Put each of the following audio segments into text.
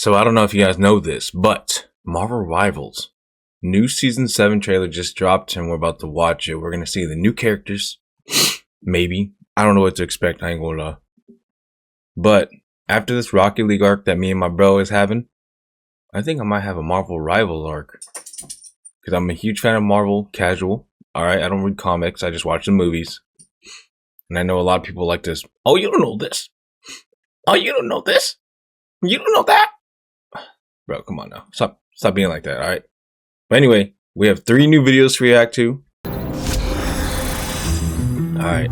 So I don't know if you guys know this, but Marvel Rivals new season 7 trailer just dropped and we're about to watch it. We're going to see the new characters. Maybe. I don't know what to expect. I ain't gonna lie. But after this Rocket League arc that me and my bro is having, I think I might have a Marvel Rivals arc. Because I'm a huge fan of Marvel casual. Alright, I don't read comics. I just watch the movies. And I know a lot of people like this. Oh, you don't know this? Oh, you don't know this? You don't know that? Bro, come on now. Stop being like that, alright? But anyway, we have 3 new videos to react to. Alright.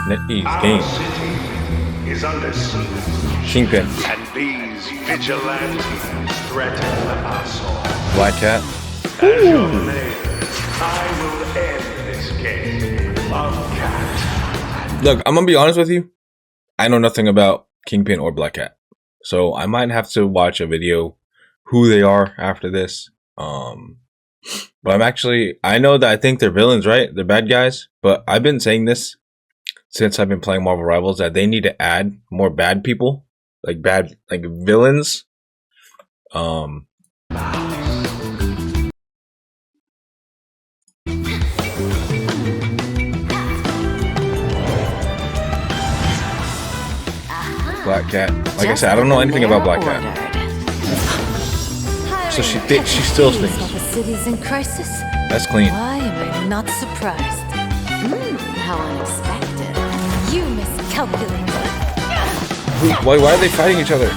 NetEase game. Is under siege. Kingpin. And these vigilantes threaten our soul. Black Cat. As your mayor, I will end this game of cat. Look, I'm gonna be honest with you. I know nothing about Kingpin or Black Cat. So I might have to watch a video who they are after this. But I know that I think they're villains, right? They're bad guys. But I've been saying this since I've been playing Marvel Rivals that they need to add more bad people. Like villains. Black Cat. Like I said, I don't know anything about Black Cat. So she still thinks. The city's in crisis. That's clean. Why am I not surprised? How unexpected. You miscalculated. Why are they fighting each other?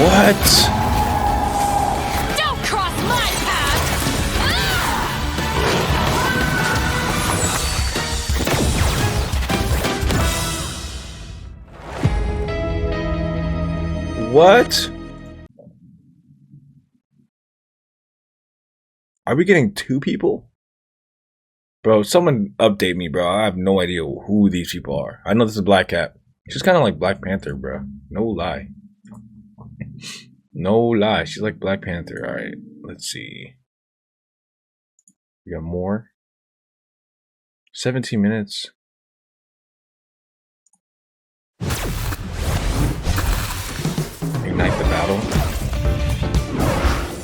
What? Don't cross my path! What? Are we getting 2 people? Bro, someone update me, bro. I have no idea who these people are. I know this is Black Cat. She's kind of like Black Panther, bro. No lie. No lie. She's like Black Panther. Alright, let's see. We got more. 17 minutes. Ignite the battle.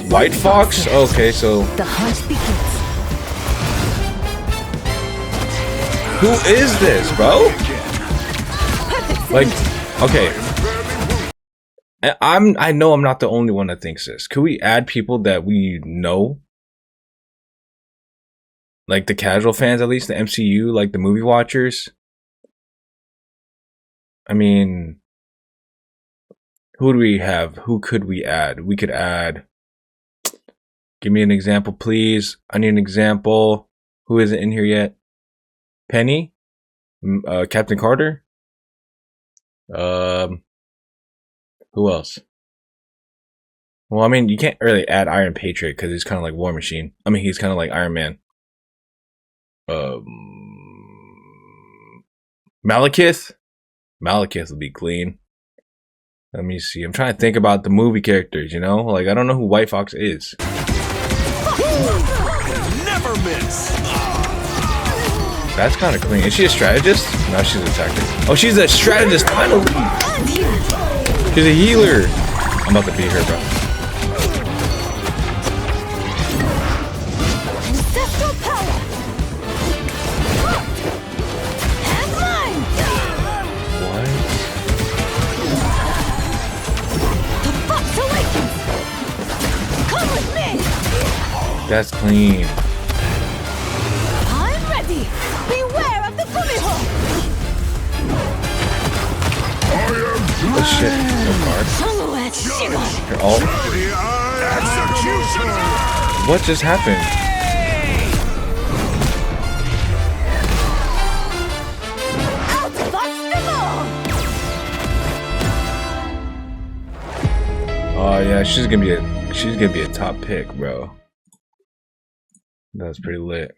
White Fox? Okay, so The hunt begins. who is this, bro? Like, okay. I know I'm not the only one that thinks this. Could we add people that we know? Like the casual fans, at least the MCU, like the movie watchers. I mean, who do we have? Who could we add? We could add. Give me an example, please. I need an example. Who isn't in here yet? Penny? Captain Carter? Who else? Well, I mean, you can't really add Iron Patriot because he's kind of like War Machine. I mean, he's kind of like Iron Man. Malekith? Malekith would be clean. Let me see. I'm trying to think about the movie characters, you know? Like, I don't know who White Fox is. Never miss. That's kind of clean. Is she a strategist? No, she's a tactic. Oh, she's a strategist, finally! She's a healer! I'm about to beat her, bro. Ancestral power! And mine! What? The fox awakens! Come with me! That's clean. I'm ready! Beware of the Kumiho! Oh shit, no card. You're all. What just happened? Oh yeah, she's gonna be a top pick, bro. That was pretty lit.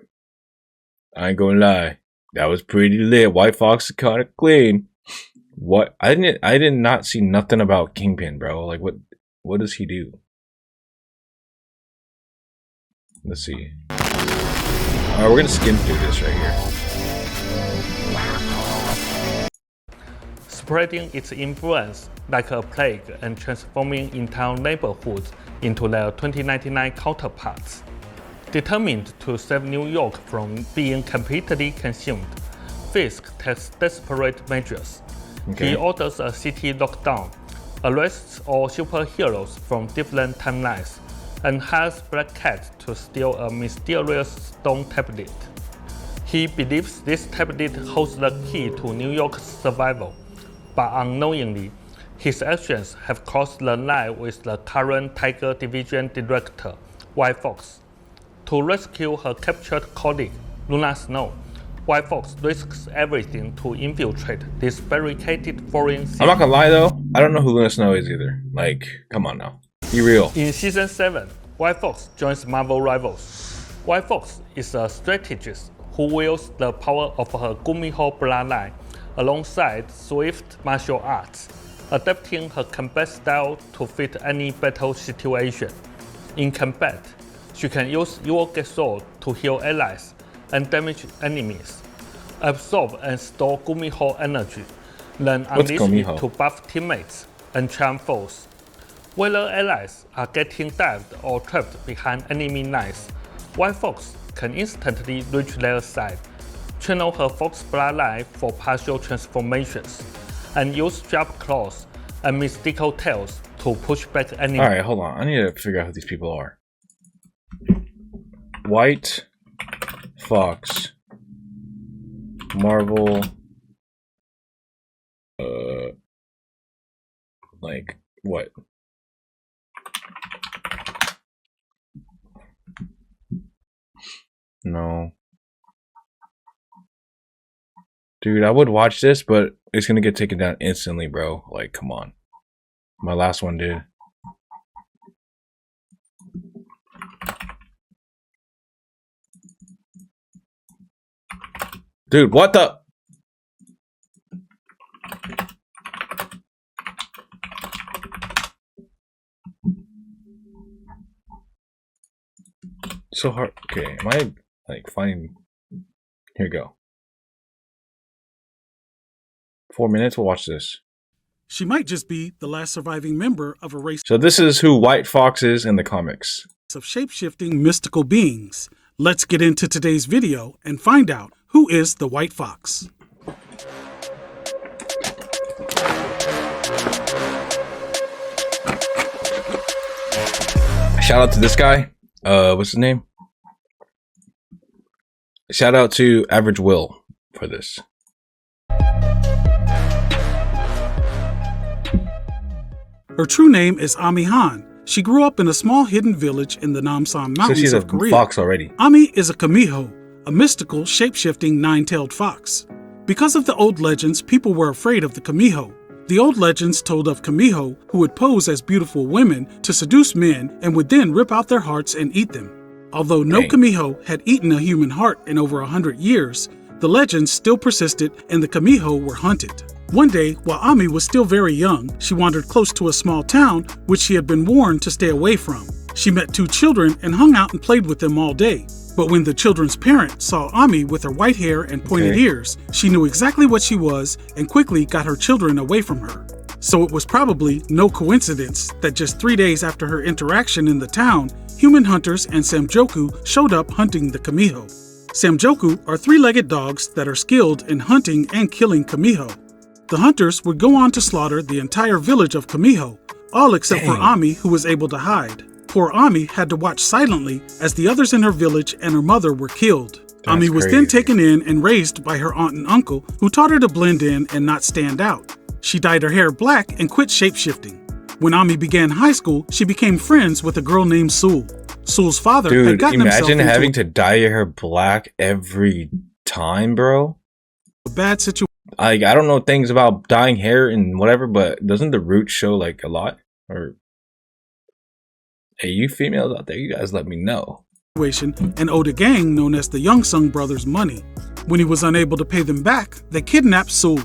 I ain't gonna lie. That was pretty lit. White Fox is kinda clean. What? I did not see nothing about Kingpin, bro. Like, what does he do? Let's see. Alright, we're gonna skim through this right here. Spreading its influence like a plague and transforming entire neighborhoods into their 2099 counterparts. Determined to save New York from being completely consumed, Fisk takes desperate measures. Okay. He orders a city lockdown, arrests all superheroes from different timelines, and hires Black Cat to steal a mysterious stone tablet. He believes this tablet holds the key to New York's survival, but unknowingly, his actions have crossed the line with the current Tiger Division Director, White Fox. To rescue her captured colleague, Luna Snow, White Fox risks everything to infiltrate this barricaded foreign city. I'm not gonna lie though, I don't know who Luna Snow is either. Like, come on now. Be real. In Season 7, White Fox joins Marvel rivals. White Fox is a strategist who wields the power of her Kumiho bloodline alongside swift martial arts, adapting her combat style to fit any battle situation. In combat, she can use your Gesol to heal allies and damage enemies, absorb and store Kumiho energy, then unleash it to buff teammates and charm foes. Whether allies are getting dived or trapped behind enemy lines, White Fox can instantly reach their side, channel her Fox bloodline for partial transformations, and use sharp claws and mystical tails to push back enemies. Alright, hold on. I need to figure out who these people are. White Fox, Marvel, like what? No. Dude, I would watch this, but it's gonna get taken down instantly, bro. Like, come on. My last one did. Dude, what the? So hard. Okay, am I like finding? Here we go. 4 minutes. We'll watch this. She might just be the last surviving member of a race So this is who White Fox is in the comics. of shape-shifting mystical beings. Let's get into today's video and find out who is the White Fox. Shout out to this guy. What's his name? Shout out to Average Will for this. Her true name is Ami Han. She grew up in a small hidden village in the Namsan So Mountains she's a of Korea. fox already. Ami is a Kumiho, a mystical, shape-shifting nine-tailed fox. Because of the old legends, people were afraid of the Kumiho. The old legends told of Kumiho who would pose as beautiful women to seduce men and would then rip out their hearts and eat them. Although no Kumiho had eaten a human heart in over 100 years, the legends still persisted and the Kumiho were hunted. One day, while Ami was still very young, she wandered close to a small town which she had been warned to stay away from. She met two children and hung out and played with them all day. But when the children's parent saw Ami with her white hair and pointed ears, she knew exactly what she was and quickly got her children away from her. So it was probably no coincidence that just 3 days after her interaction in the town, human hunters and Samjoku showed up hunting the Kumiho. Samjoku are three-legged dogs that are skilled in hunting and killing Kumiho. The hunters would go on to slaughter the entire village of Kumiho, all except for Ami, who was able to hide. Poor Ami had to watch silently as the others in her village and her mother were killed. Ami was then taken in and raised by her aunt and uncle, who taught her to blend in and not stand out. She dyed her hair black and quit shapeshifting. When Ami began high school, she became friends with a girl named Sul. Sul's father had gotten himself imagine into having to dye your hair black every time, bro. a bad situation. Like, I don't know things about dyeing hair and whatever, but doesn't the root show like a lot? Or hey, you females out there, you guys let me know. And owed a gang known as the Youngsung brothers money. When he was unable to pay them back, they kidnapped Sul.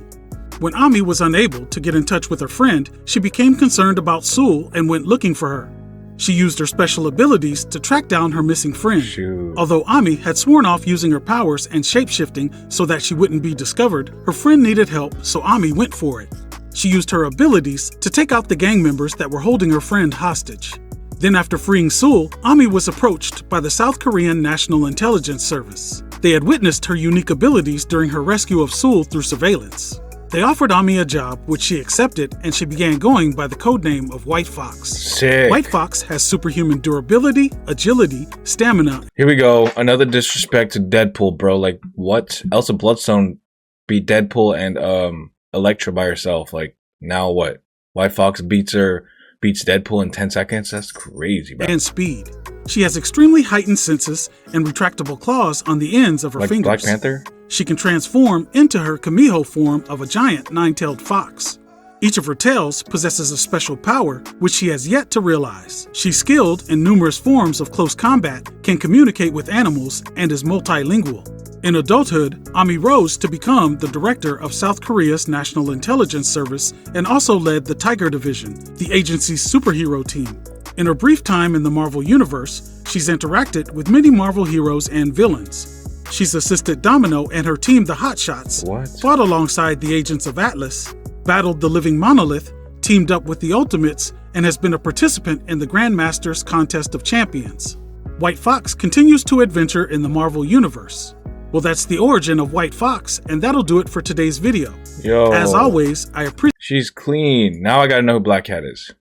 When Ami was unable to get in touch with her friend, she became concerned about Sul and went looking for her. She used her special abilities to track down her missing friend. Shoot. Although Ami had sworn off using her powers and shapeshifting so that she wouldn't be discovered, her friend needed help, so Ami went for it. She used her abilities to take out the gang members that were holding her friend hostage. Then after freeing Sul, Ami was approached by the South Korean National Intelligence Service. They had witnessed her unique abilities during her rescue of Sul through surveillance. They offered Ami a job, which she accepted, and she began going by the codename of White Fox. Sick. White Fox has superhuman durability, agility, stamina. Here we go. Another disrespect to Deadpool, bro. Like, what? Elsa Bloodstone beat Deadpool and Elektra by herself. Like, now what? White Fox beats Deadpool in 10 seconds? That's crazy, bro. And speed. She has extremely heightened senses and retractable claws on the ends of her Like fingers. Black Panther? She can transform into her Kumiho form of a giant nine-tailed fox. Each of her tails possesses a special power, which she has yet to realize. She's skilled in numerous forms of close combat, can communicate with animals, and is multilingual. In adulthood, Ami rose to become the director of South Korea's National Intelligence Service and also led the Tiger Division, the agency's superhero team. In her brief time in the Marvel Universe, she's interacted with many Marvel heroes and villains. She's assisted Domino and her team, the Hotshots, fought alongside the agents of Atlas, battled the Living Monolith, teamed up with the Ultimates, and has been a participant in the Grandmaster's Contest of Champions. White Fox continues to adventure in the Marvel Universe. Well, that's the origin of White Fox, and that'll do it for today's video. Yo. As always, I appreciate... She's clean. Now I gotta know who Black Cat is.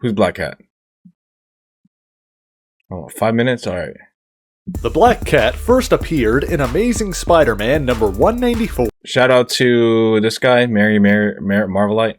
Who's Black Cat? Oh, 5 minutes? Alright. The Black Cat first appeared in Amazing Spider-Man number 194. Shout out to this guy, Mary Marvelite.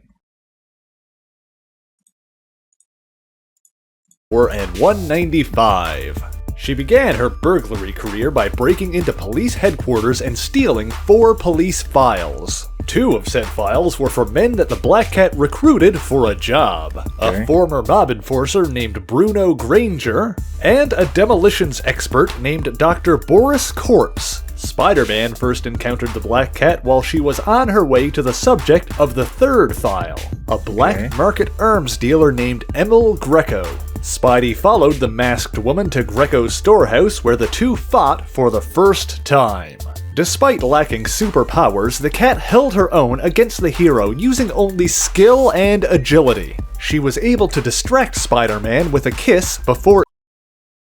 And 195. She began her burglary career by breaking into police headquarters and stealing 4 police files. 2 of said files were for men that the Black Cat recruited for a job. Okay. A former mob enforcer named Bruno Granger, and a demolitions expert named Dr. Boris Corpse. Spider-Man first encountered the Black Cat while she was on her way to the subject of the 3rd file, a black market arms dealer named Emil Greco. Spidey followed the masked woman to Greco's storehouse where the two fought for the first time. Despite lacking superpowers, the cat held her own against the hero using only skill and agility. She was able to distract Spider-Man with a kiss before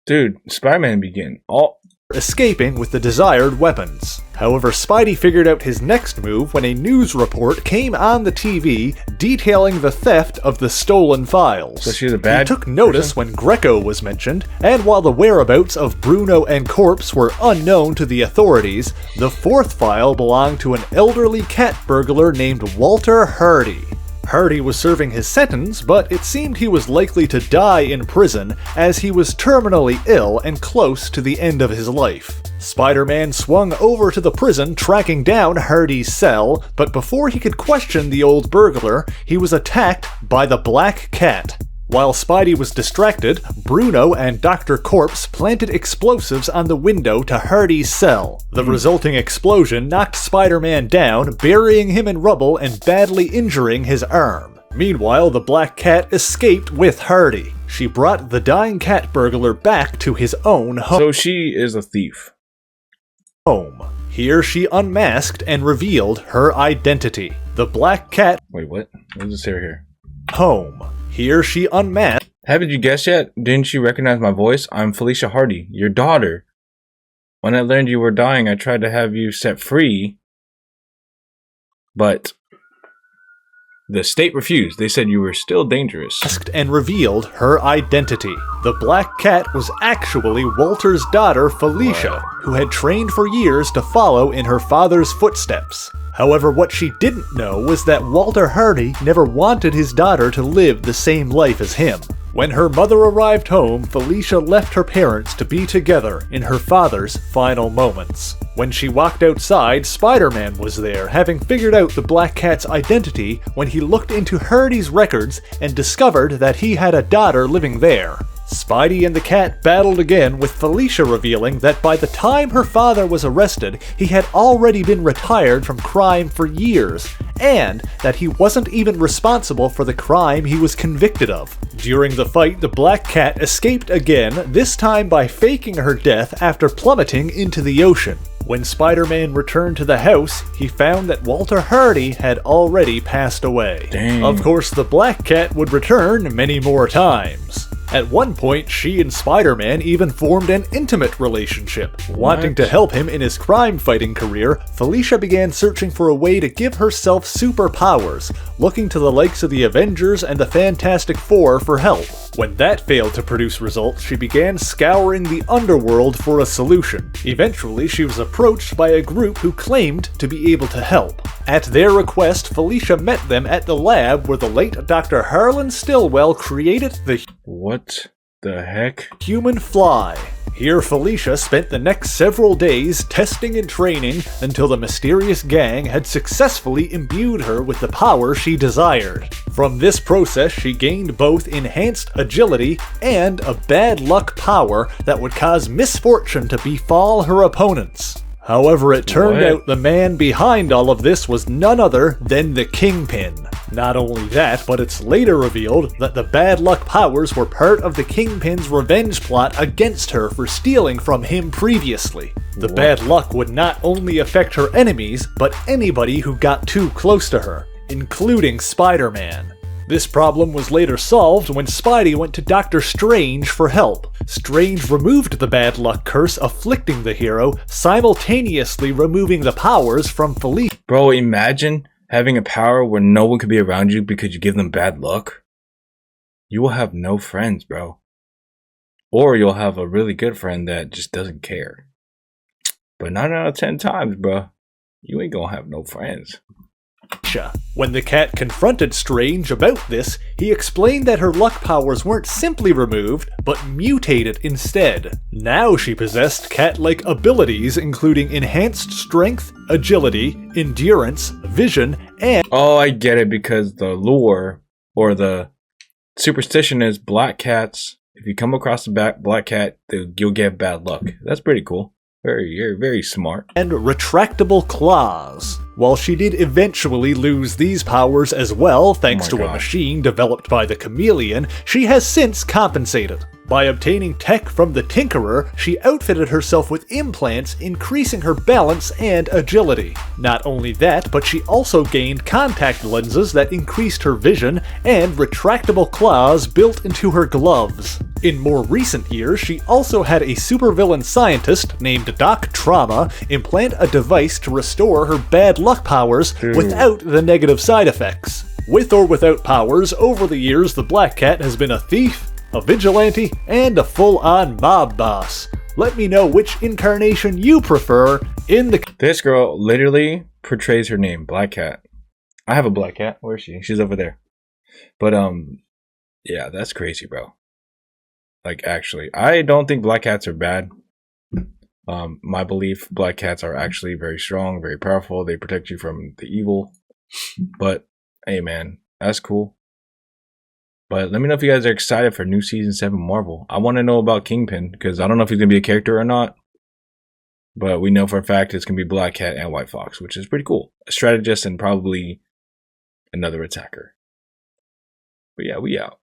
Spider-Man began escaping with the desired weapons. However, Spidey figured out his next move when a news report came on the TV detailing the theft of the stolen files. So she's a bad He took notice when Greco was mentioned, and while the whereabouts of Bruno and Corpse were unknown to the authorities, the 4th file belonged to an elderly cat burglar named Walter Hardy. Hardy was serving his sentence, but it seemed he was likely to die in prison as he was terminally ill and close to the end of his life. Spider-Man swung over to the prison, tracking down Hardy's cell, but before he could question the old burglar, he was attacked by the Black Cat. While Spidey was distracted, Bruno and Dr. Corpse planted explosives on the window to Hardy's cell. The resulting explosion knocked Spider-Man down, burying him in rubble and badly injuring his arm. Meanwhile, the Black Cat escaped with Hardy. She brought the dying cat burglar back to his own home. So she is a thief. Here she unmasked and revealed her identity. The Black Cat... Wait, what? What does it say here? Home. Here she unmasked... Haven't you guessed yet? Didn't you recognize my voice? I'm Felcia Hardy, your daughter. When I learned you were dying, I tried to have you set free. But the state refused. They said you were still dangerous. And revealed her identity. The Black Cat was actually Walter's daughter, Felcia, who had trained for years to follow in her father's footsteps. However, what she didn't know was that Walter Hardy never wanted his daughter to live the same life as him. When her mother arrived home, Felcia left her parents to be together in her father's final moments. When she walked outside, Spider-Man was there, having figured out the Black Cat's identity when he looked into Hardy's records and discovered that he had a daughter living there. Spidey and the cat battled again, with Felcia revealing that by the time her father was arrested, he had already been retired from crime for years, and that he wasn't even responsible for the crime he was convicted of. During the fight, the Black Cat escaped again, this time by faking her death after plummeting into the ocean. When Spider-Man returned to the house, he found that Walter Hardy had already passed away. Dang. Of course, the Black Cat would return many more times. At one point, she and Spider-Man even formed an intimate relationship. Wanting to help him in his crime-fighting career, Felcia began searching for a way to give herself superpowers, looking to the likes of the Avengers and the Fantastic Four for help. When that failed to produce results, she began scouring the underworld for a solution. Eventually, she was approached by a group who claimed to be able to help. At their request, Felcia met them at the lab where the late Dr. Harlan Stillwell created the What the heck? human fly. Here, Felcia spent the next several days testing and training until the mysterious gang had successfully imbued her with the power she desired. From this process, she gained both enhanced agility and a bad luck power that would cause misfortune to befall her opponents. However, it turned out the man behind all of this was none other than the Kingpin. Not only that, but it's later revealed that the bad luck powers were part of the Kingpin's revenge plot against her for stealing from him previously. The bad luck would not only affect her enemies, but anybody who got too close to her, including Spider-Man. This problem was later solved when Spidey went to Doctor Strange for help. Strange removed the bad luck curse afflicting the hero, simultaneously removing the powers from Felcia. Bro, imagine having a power where no one could be around you because you give them bad luck. You will have no friends, bro. Or you'll have a really good friend that just doesn't care. But 9 out of 10 times, bro, you ain't gonna have no friends. When the cat confronted Strange about this, he explained that her luck powers weren't simply removed, but mutated instead. Now she possessed cat-like abilities including enhanced strength, agility, endurance, vision, and... Oh, I get it, because the lore or the superstition is black cats. If you come across a black cat, you'll get bad luck. That's pretty cool. You're very smart. And retractable claws. While she did eventually lose these powers as well, thanks to a machine developed by the Chameleon, she has since compensated. By obtaining tech from the Tinkerer, she outfitted herself with implants, increasing her balance and agility. Not only that, but she also gained contact lenses that increased her vision, and retractable claws built into her gloves. In more recent years, she also had a supervillain scientist named Doc Trauma implant a device to restore her bad luck powers without the negative side effects. With or without powers, over the years the Black Cat has been a thief, a vigilante, and a full-on mob boss. Let me know which incarnation you prefer in the... This girl literally portrays her name, Black Cat. I have a Black Cat. Where is she? She's over there. But, yeah, that's crazy, bro. Like, actually, I don't think black cats are bad. My belief, black cats are actually very strong, very powerful. They protect you from the evil. But, hey, man, that's cool. But let me know if you guys are excited for new Season 7 Marvel. I want to know about Kingpin, because I don't know if he's going to be a character or not. But we know for a fact it's going to be Black Cat and White Fox, which is pretty cool. A strategist and probably another attacker. But yeah, we out.